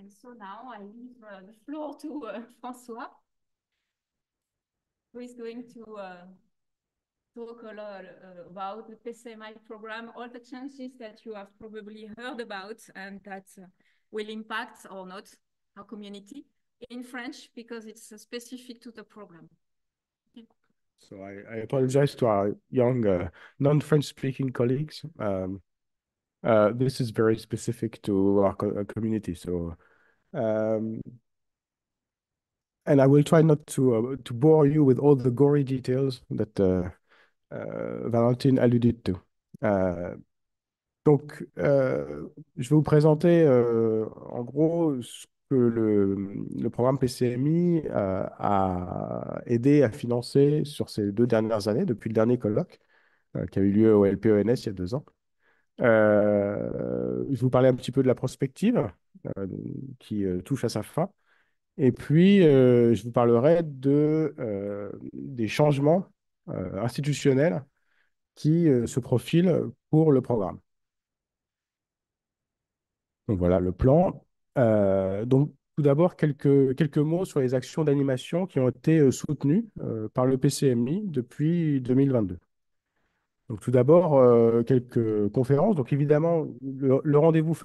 And so now I leave the floor to François, who is going to talk a lot about the PCMI program, all the changes that you have probably heard about and that will impact or not our community in French because it's specific to the program. So I apologize to our young non-French speaking colleagues. This is very specific to our community. So, um, and I will try not to bore you with all the gory details that Valentine alluded to. Je vais vous présenter en gros ce que le programme PCMI a aidé à financer sur ces 2 dernières années, depuis le dernier colloque qui a eu lieu au LPENS il y a 2 ans. Je vais vous parler un petit peu de la prospective qui touche à sa fin. Et puis, je vous parlerai des changements institutionnels qui se profilent pour le programme. Donc voilà le plan. Donc tout d'abord, quelques mots sur les actions d'animation qui ont été soutenues par le PCMI depuis 2022. Donc tout d'abord, quelques conférences. Donc évidemment, le rendez-vous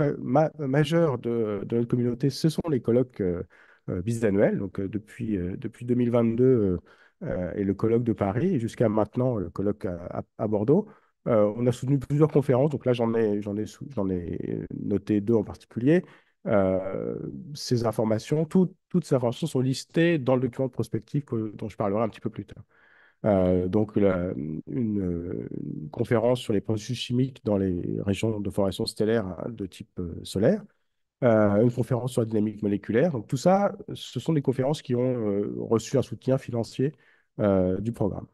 majeur de notre communauté, ce sont les colloques bisannuels. Donc depuis 2022 et le colloque de Paris, et jusqu'à maintenant le colloque à Bordeaux, on a soutenu plusieurs conférences. Donc là, j'en ai noté 2 en particulier. Euh, toutes ces informations sont listées dans le document de prospective dont je parlerai un petit peu plus tard. Donc, une conférence sur les processus chimiques dans les régions de formation stellaire hein, de type solaire, une conférence sur la dynamique moléculaire. Donc, tout ça, ce sont des conférences qui ont reçu un soutien financier du programme.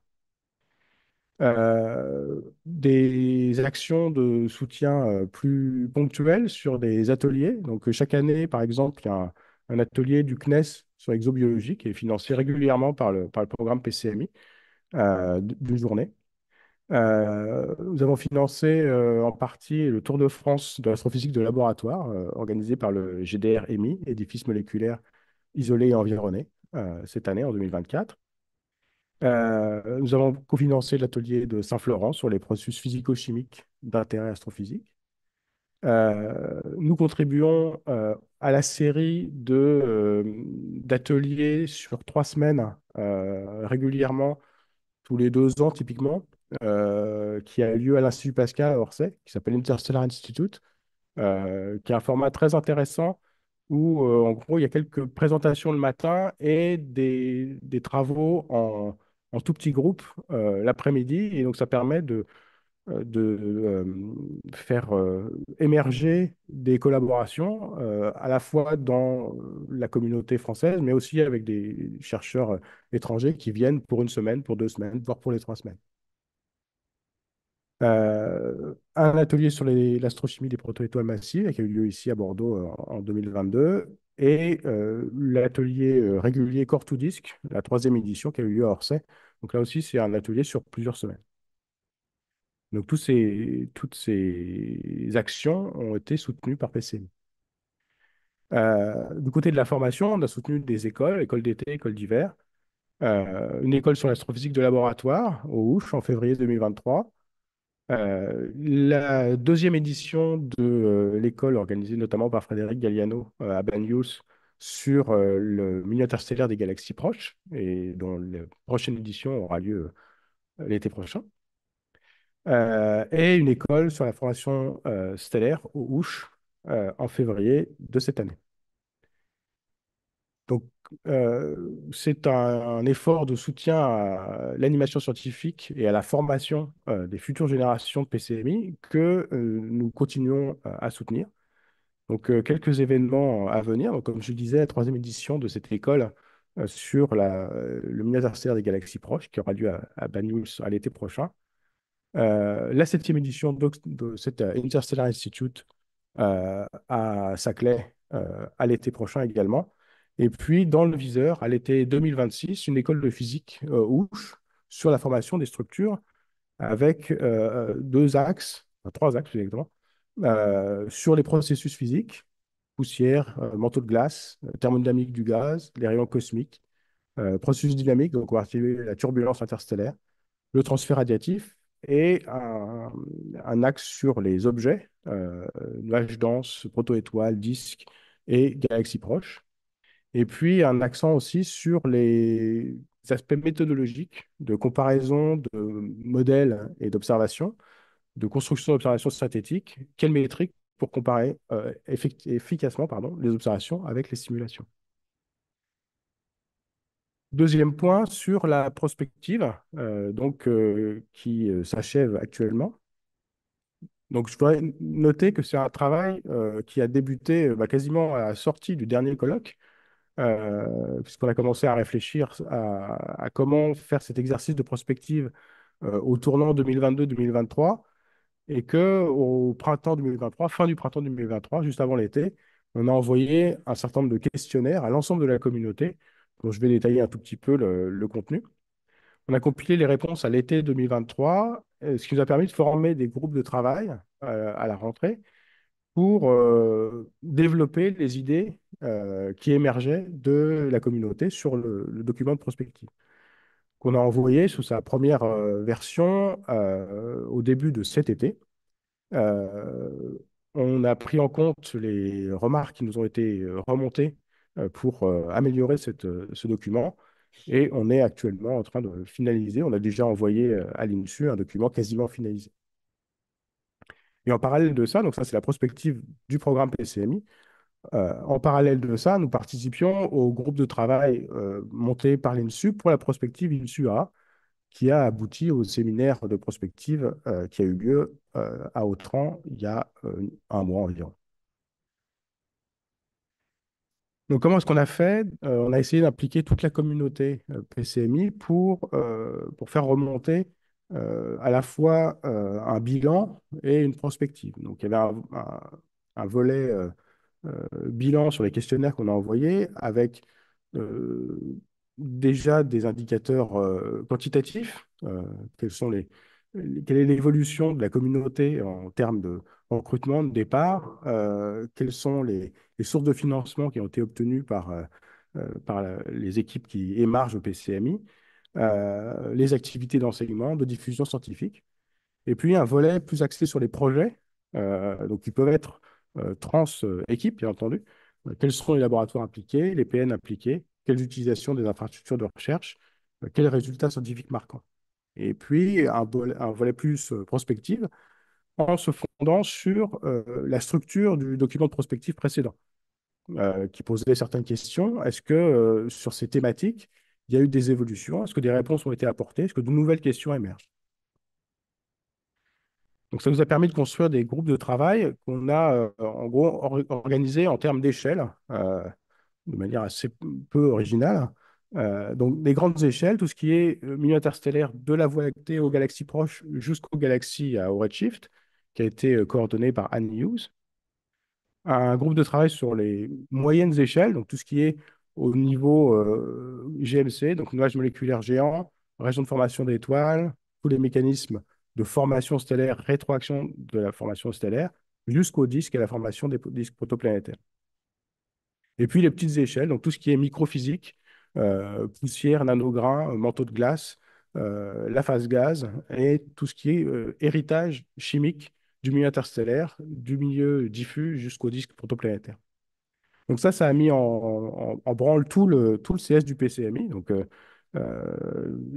Des actions de soutien plus ponctuelles sur des ateliers. Donc, chaque année, par exemple, il y a un atelier du CNES sur l'exobiologie qui est financé régulièrement par le programme PCMI d'une journée. Nous avons financé en partie le Tour de France de l'astrophysique de laboratoire, organisé par le GDR-EMI, édifice moléculaire isolé et environné, cette année, en 2024. Nous avons cofinancé l'atelier de Saint-Florent sur les processus physico-chimiques d'intérêt astrophysique. Nous contribuons à la série d'ateliers sur 3 semaines régulièrement tous les 2 ans typiquement, qui a lieu à l'Institut Pascal à Orsay, qui s'appelle Interstellar Institute, qui est un format très intéressant où, en gros, il y a quelques présentations le matin et des travaux en tout petit groupe l'après-midi. Et donc, ça permet de faire émerger des collaborations à la fois dans la communauté française, mais aussi avec des chercheurs étrangers qui viennent pour une semaine, pour 2 semaines, voire pour les 3 semaines. Un atelier sur l'astrochimie des protoétoiles massives qui a eu lieu ici à Bordeaux en 2022 et l'atelier régulier Core to Disk, la 3e édition qui a eu lieu à Orsay. Donc là aussi, c'est un atelier sur plusieurs semaines. Donc, toutes ces actions ont été soutenues par PCMI. Du côté de la formation, on a soutenu des écoles, écoles d'été, écoles d'hiver, une école sur l'astrophysique de laboratoire au Ouche en février 2023, la 2e édition de l'école organisée notamment par Frédéric Galliano à Banyuls sur le milieu interstellaire des galaxies proches et dont la prochaine édition aura lieu l'été prochain. Et une école sur la formation stellaire au Ouche en février de cette année. Donc, c'est un effort de soutien à l'animation scientifique et à la formation des futures générations de PCMI que nous continuons à soutenir. Donc, quelques événements à venir. Donc, comme je disais, la 3e édition de cette école sur le milieu interstellaire des galaxies proches qui aura lieu à Banyuls à l'été prochain. La 7e édition de cet Interstellar Institute à Saclay à l'été prochain également. Et puis, dans le viseur, à l'été 2026, une école de physique Ouche sur la formation des structures avec 2 axes, enfin, 3 axes exactement, sur les processus physiques, poussière, manteau de glace, thermodynamique du gaz, les rayons cosmiques, processus dynamique, donc on va activer la turbulence interstellaire, le transfert radiatif et un axe sur les objets, nuages denses, proto-étoiles, disques et galaxies proches. Et puis un accent aussi sur les aspects méthodologiques de comparaison de modèles et d'observations, de construction d'observations synthétiques. Quelles métriques pour comparer efficacement les observations avec les simulations. Deuxième point sur la prospective, qui s'achève actuellement. Donc, je dois noter que c'est un travail qui a débuté quasiment à la sortie du dernier colloque, puisqu'on a commencé à réfléchir à comment faire cet exercice de prospective au tournant 2022-2023, et que au printemps 2023, fin du printemps 2023, juste avant l'été, on a envoyé un certain nombre de questionnaires à l'ensemble de la communauté, dont je vais détailler un tout petit peu le contenu. On a compilé les réponses à l'été 2023, ce qui nous a permis de former des groupes de travail à la rentrée pour développer les idées qui émergeaient de la communauté sur le document de prospective qu'on a envoyé sous sa première version au début de cet été. Euh, on a pris en compte les remarques qui nous ont été remontées pour améliorer ce document. Et on est actuellement en train de finaliser. On a déjà envoyé à l'INSU un document quasiment finalisé. Et en parallèle de ça, donc ça c'est la prospective du programme PCMI, en parallèle de ça, nous participions au groupe de travail monté par l'INSU pour la prospective INSU-A, qui a abouti au séminaire de prospective qui a eu lieu à Autran il y a un mois environ. Donc, comment est-ce qu'on a fait? On a essayé d'impliquer toute la communauté PCMI pour faire remonter à la fois un bilan et une prospective. Donc, il y avait un volet bilan sur les questionnaires qu'on a envoyés avec euh, déjà des indicateurs quantitatifs. Quelle est l'évolution de la communauté en termes de recrutement de départ? Quelles sont les sources de financement qui ont été obtenues par les équipes qui émargent au PCMI? Les activités d'enseignement, de diffusion scientifique. Et puis un volet plus axé sur les projets, donc qui peuvent être trans-équipes, bien entendu. Quels sont les laboratoires impliqués, les PN impliqués, quelles utilisations des infrastructures de recherche, quels résultats scientifiques marquants. Et puis un volet plus prospective en se fondant sur la structure du document de prospective précédent, qui posait certaines questions. Est-ce que sur ces thématiques, il y a eu des évolutions? Est-ce que des réponses ont été apportées? Est-ce que de nouvelles questions émergent? Donc, ça nous a permis de construire des groupes de travail qu'on a en gros organisés en termes d'échelle, de manière assez peu originale. Donc, des grandes échelles, tout ce qui est milieu interstellaire de la Voie lactée aux galaxies proches jusqu'aux galaxies au redshift, qui a été coordonné par Anne Hughes. Un groupe de travail sur les moyennes échelles, donc tout ce qui est au niveau GMC, donc nuages moléculaires géants, région de formation d'étoiles, tous les mécanismes de formation stellaire, rétroaction de la formation stellaire, jusqu'au disque et la formation des disques protoplanétaires. Et puis les petites échelles, donc tout ce qui est microphysique, poussière, nanograins, manteau de glace, la phase gaz et tout ce qui est héritage chimique du milieu interstellaire, du milieu diffus jusqu'au disque protoplanétaire. Donc ça a mis en branle tout le CS du PCMI. Donc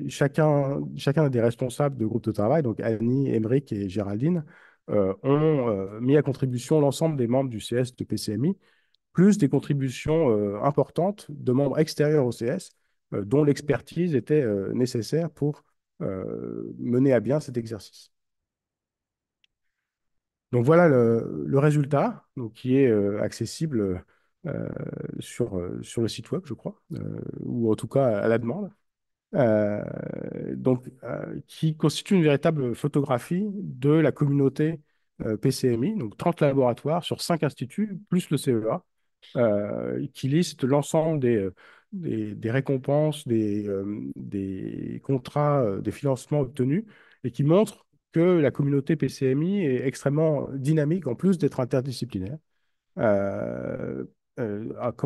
chacun des responsables de groupe de travail, donc Annie, Émeric et Géraldine, ont mis à contribution l'ensemble des membres du CS de PCMI, plus des contributions importantes de membres extérieurs au CS, dont l'expertise était nécessaire pour mener à bien cet exercice. Donc voilà le résultat, donc, qui est accessible sur le site web, je crois, ou en tout cas à la demande. Qui constitue une véritable photographie de la communauté PCMI, donc 30 laboratoires sur 5 instituts, plus le CEA, qui liste l'ensemble des récompenses, des contrats, des financements obtenus, et qui montre que la communauté PCMI est extrêmement dynamique, en plus d'être interdisciplinaire. comme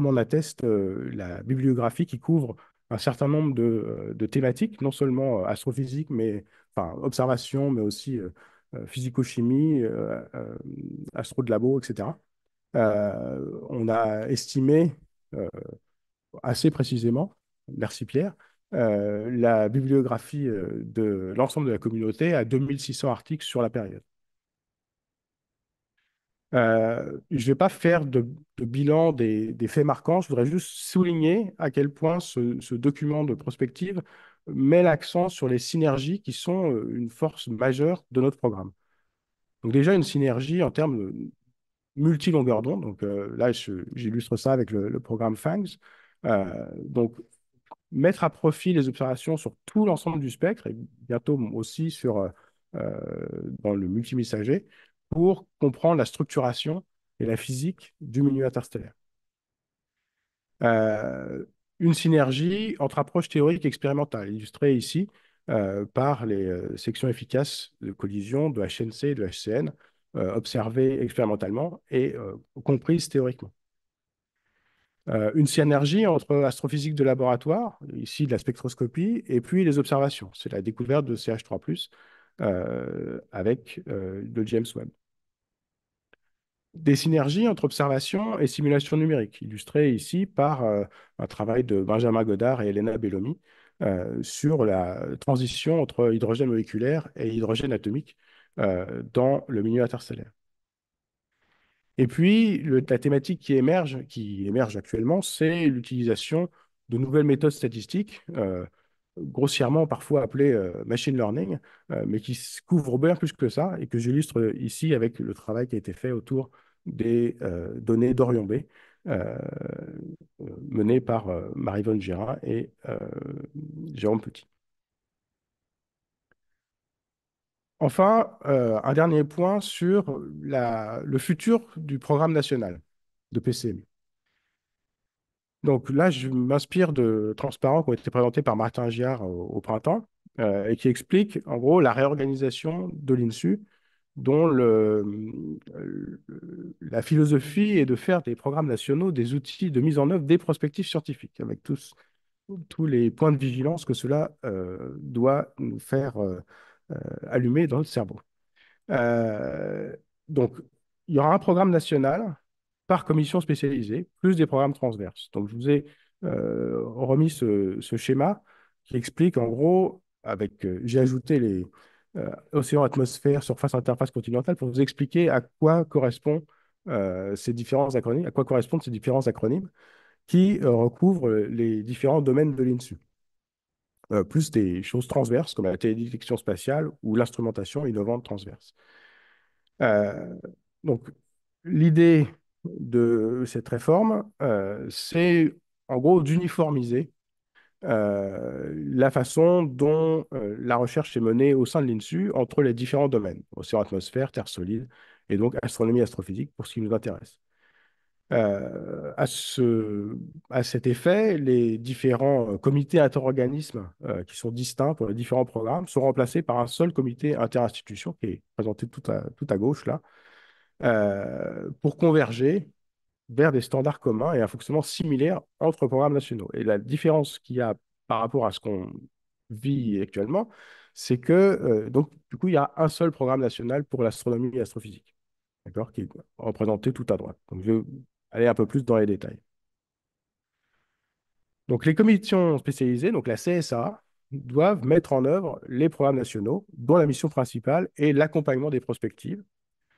on atteste la bibliographie qui couvre un certain nombre de thématiques, non seulement astrophysique, mais enfin observation, mais aussi physico-chimie, astro de labo, etc. On a estimé assez précisément, merci Pierre, la bibliographie de l'ensemble de la communauté à 2600 articles sur la période. Je ne vais pas faire de bilan des faits marquants, je voudrais juste souligner à quel point ce document de prospective met l'accent sur les synergies qui sont une force majeure de notre programme. Donc déjà une synergie en termes de multi-longueur d'onde, donc là j'illustre ça avec le programme FANGS. Donc mettre à profit les observations sur tout l'ensemble du spectre et bientôt aussi dans le multimessager pour comprendre la structuration et la physique du milieu interstellaire. Euh, une synergie entre approche théorique et expérimentale, illustrée ici par les sections efficaces de collision de HNC et de HCN, observées expérimentalement et comprises théoriquement. Une synergie entre astrophysique de laboratoire, ici de la spectroscopie, et puis les observations. C'est la découverte de CH3+, avec le James Webb. Des synergies entre observation et simulation numérique, illustrées ici par un travail de Benjamin Godard et Elena Bellomi sur la transition entre hydrogène moléculaire et hydrogène atomique dans le milieu interstellaire. Et puis, la thématique qui émerge actuellement, c'est l'utilisation de nouvelles méthodes statistiques, grossièrement parfois appelées machine learning, mais qui couvrent bien plus que ça et que j'illustre ici avec le travail qui a été fait autour des données d'Orion B, euh, mené par Marie-Vonne Gérard et Jérôme Petit. Enfin, un dernier point sur le futur du programme national de PCMI. Donc là, je m'inspire de transparents qui ont été présentés par Martin Giard au printemps et qui expliquent en gros la réorganisation de l'INSU dont la philosophie est de faire des programmes nationaux des outils de mise en œuvre des prospectives scientifiques avec tous les points de vigilance que cela doit nous faire allumer dans le cerveau. Euh, donc, il y aura un programme national par commission spécialisée, plus des programmes transverses. Donc, je vous ai remis ce schéma qui explique en gros, j'ai ajouté les océans, atmosphère, surface, interface continentale pour vous expliquer à quoi correspondent ces différents acronymes, à quoi correspondent ces différents acronymes qui recouvrent les différents domaines de l'INSU. Plus des choses transverses comme la télédétection spatiale ou l'instrumentation innovante transverse. Euh, donc, l'idée de cette réforme, c'est en gros d'uniformiser la façon dont la recherche est menée au sein de l'INSU entre les différents domaines, océan, atmosphère, terre solide, et donc astronomie, astrophysique pour ce qui nous intéresse. Euh, à ce, à cet effet, les différents comités interorganismes qui sont distincts pour les différents programmes sont remplacés par un seul comité interinstitution qui est présenté tout à gauche là, pour converger vers des standards communs et un fonctionnement similaire entre programmes nationaux. Et la différence qu'il y a par rapport à ce qu'on vit actuellement, c'est que donc du coup il y a un seul programme national pour l'astronomie et l'astrophysique, d'accord, qui est représenté tout à droite. Donc je vais aller un peu plus dans les détails. Donc les commissions spécialisées, donc la CSA, doivent mettre en œuvre les programmes nationaux, dont la mission principale est l'accompagnement des prospectives,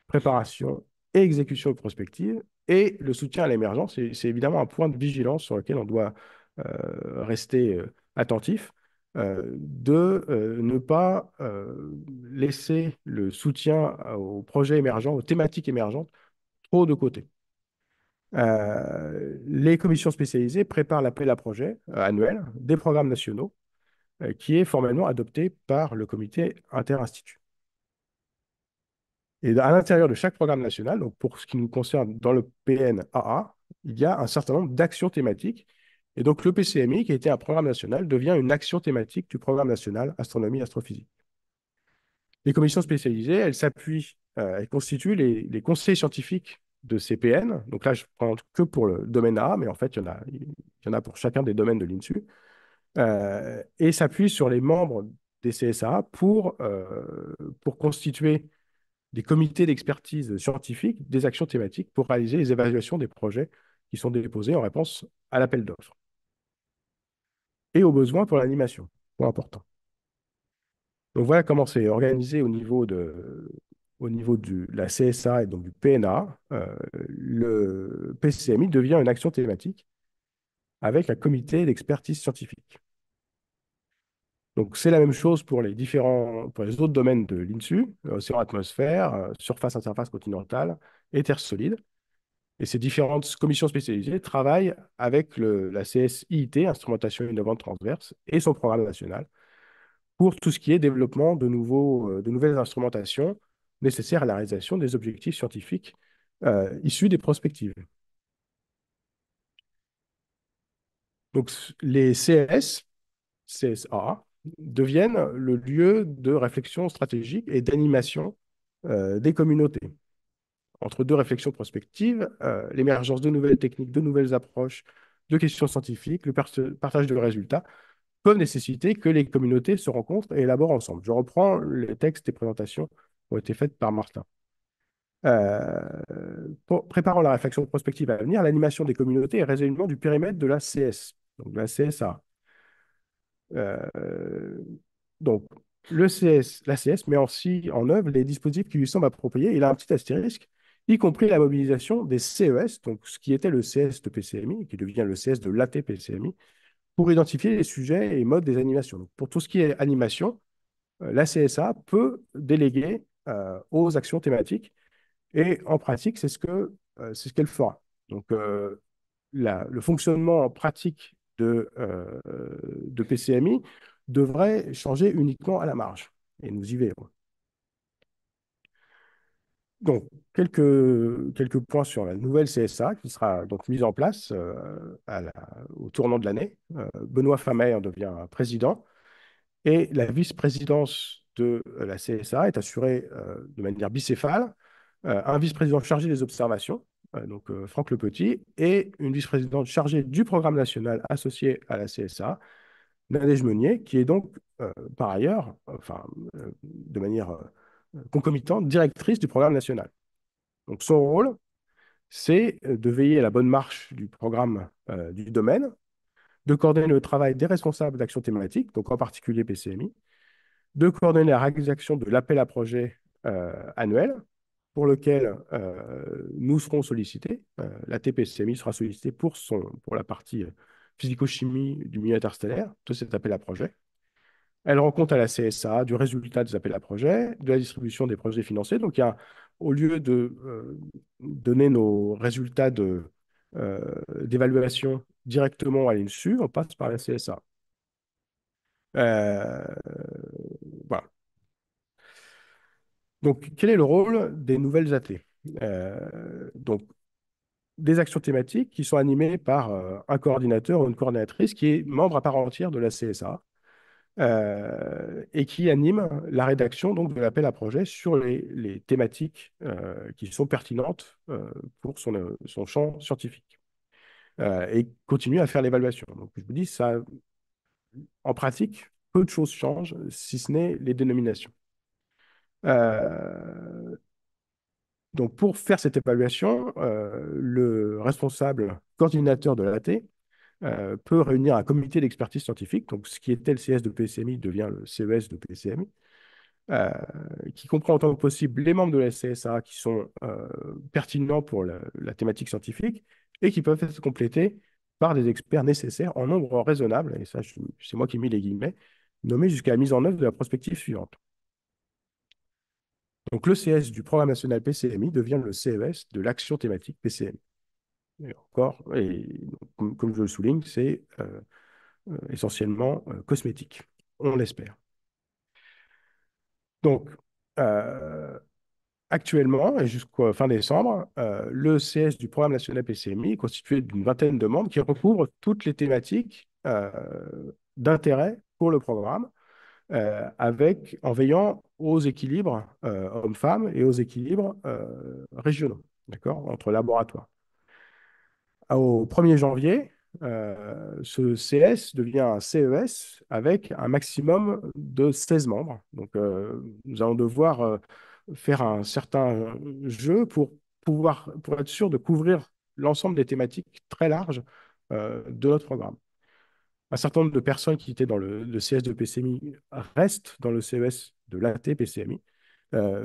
préparation et exécution de prospectives, et le soutien à l'émergence. C'est évidemment un point de vigilance sur lequel on doit rester attentif, de ne pas laisser le soutien aux projets émergents, aux thématiques émergentes, trop de côté. Les commissions spécialisées préparent l'appel à projet annuel des programmes nationaux qui est formellement adopté par le comité interinstitut. Et à l'intérieur de chaque programme national, donc pour ce qui nous concerne dans le PNAA, il y a un certain nombre d'actions thématiques. Et donc le PCMI, qui était un programme national, devient une action thématique du programme national astronomie astrophysique. Les commissions spécialisées, elles s'appuient, elles constituent les conseils scientifiques de CPN. Donc là, je prends que pour le domaine A, mais en fait, il y en a pour chacun des domaines de l'INSU. Et s'appuie sur les membres des CSA pour constituer des comités d'expertise scientifique des actions thématiques pour réaliser les évaluations des projets qui sont déposés en réponse à l'appel d'offres et aux besoins pour l'animation. Point important. Donc voilà comment c'est organisé au niveau de la CSA et donc du PNA. Le PCMI devient une action thématique avec un comité d'expertise scientifique. Donc c'est la même chose pour pour les autres domaines de l'INSU, océan, atmosphère, surface, interface continentale et terre solide. Et ces différentes commissions spécialisées travaillent avec la CSIT, Instrumentation innovante transverse, et son programme national pour tout ce qui est développement de nouvelles instrumentations nécessaires à la réalisation des objectifs scientifiques issus des prospectives. Donc les CSA, deviennent le lieu de réflexion stratégique et d'animation des communautés. Entre deux réflexions prospectives, l'émergence de nouvelles techniques, de nouvelles approches, de questions scientifiques, le partage de résultats peuvent nécessiter que les communautés se rencontrent et élaborent ensemble. Je reprends les textes et présentations qui ont été faites par Martin. Préparant la réflexion prospective à venir, l'animation des communautés est résolument du périmètre de la CS, donc de la CSA. Euh, donc, la CS met aussi en œuvre les dispositifs qui lui semblent appropriés. Il a un petit astérisque, y compris la mobilisation des CES, donc ce qui était le CS de PCMI, qui devient le CS de l'AT-PCMI, pour identifier les sujets et modes des animations. Donc, pour tout ce qui est animation, la CSA peut déléguer aux actions thématiques et en pratique, c'est ce qu'elle fera. Donc, le fonctionnement en pratique de PCMI devrait changer uniquement à la marge. Et nous y verrons. Donc, quelques points sur la nouvelle CSA qui sera donc mise en place au tournant de l'année. Benoît Famer devient président et la vice-présidence de la CSA est assurée de manière bicéphale. Un vice-président chargé des observations, donc Franck Le Petit, et une vice-présidente chargée du programme national associé à la CSA, Nadège Meunier, qui est donc par ailleurs, enfin, de manière concomitante, directrice du programme national. Donc son rôle, c'est de veiller à la bonne marche du programme du domaine, de coordonner le travail des responsables d'action thématique, donc en particulier PCMI, de coordonner la réalisation de l'appel à projet annuel, pour lequel nous serons sollicités. La TPCMI sera sollicitée pour la partie physico-chimie du milieu interstellaire de cet appel à projet. Elle rend compte à la CSA du résultat des appels à projet, de la distribution des projets financés. Donc, au lieu de donner nos résultats d'évaluation directement à l'INSU, on passe par la CSA. Euh, voilà. Donc, quel est le rôle des nouvelles AT? Donc, des actions thématiques qui sont animées par un coordinateur ou une coordinatrice qui est membre à part entière de la CSA et qui anime la rédaction donc, de l'appel à projet sur les thématiques qui sont pertinentes pour son champ scientifique et continue à faire l'évaluation. Donc, je vous dis, ça, en pratique, peu de choses changent, si ce n'est les dénominations. Donc, pour faire cette évaluation, le responsable coordinateur de l'AT peut réunir un comité d'expertise scientifique. Donc, ce qui était le CS de PCMI devient le CES de PCMI, qui comprend autant que possible les membres de la CSA qui sont pertinents pour la thématique scientifique et qui peuvent être complétés par des experts nécessaires en nombre raisonnable, et ça, c'est moi qui ai mis les guillemets, nommés jusqu'à la mise en œuvre de la prospective suivante. Donc, le CS du programme national PCMI devient le CES de l'action thématique PCMI. Et encore, comme je le souligne, c'est essentiellement cosmétique. On l'espère. Donc, actuellement, et jusqu'à fin décembre, le CS du programme national PCMI est constitué d'une vingtaine de membres qui recouvrent toutes les thématiques d'intérêt pour le programme, en veillant aux équilibres hommes-femmes et aux équilibres régionaux. d'accord, entre laboratoires. Au 1er janvier, ce CS devient un CES avec un maximum de 16 membres. Donc, nous allons devoir faire un certain jeu pour être sûr de couvrir l'ensemble des thématiques très larges de notre programme. Un certain nombre de personnes qui étaient dans le CS de PCMI restent dans le CES de l'AT PCMI.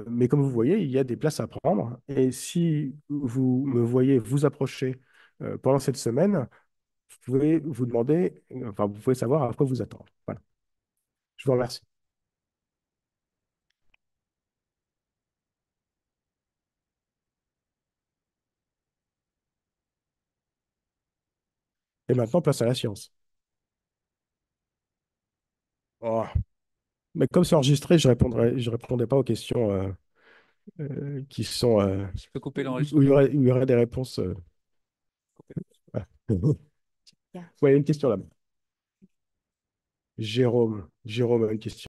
Mais comme vous voyez, il y a des places à prendre. Et si vous me voyez vous approcher pendant cette semaine, vous pouvez vous demander, enfin, vous pouvez savoir à quoi vous attendre. Voilà. Je vous remercie. Et maintenant, place à la science. Oh. Mais comme c'est enregistré, je répondrai pas aux questions qui sont Je peux couper où l'enregistrement. où il y aurait des réponses. Voilà. Ouais, il y a une question là-bas. Jérôme a une question.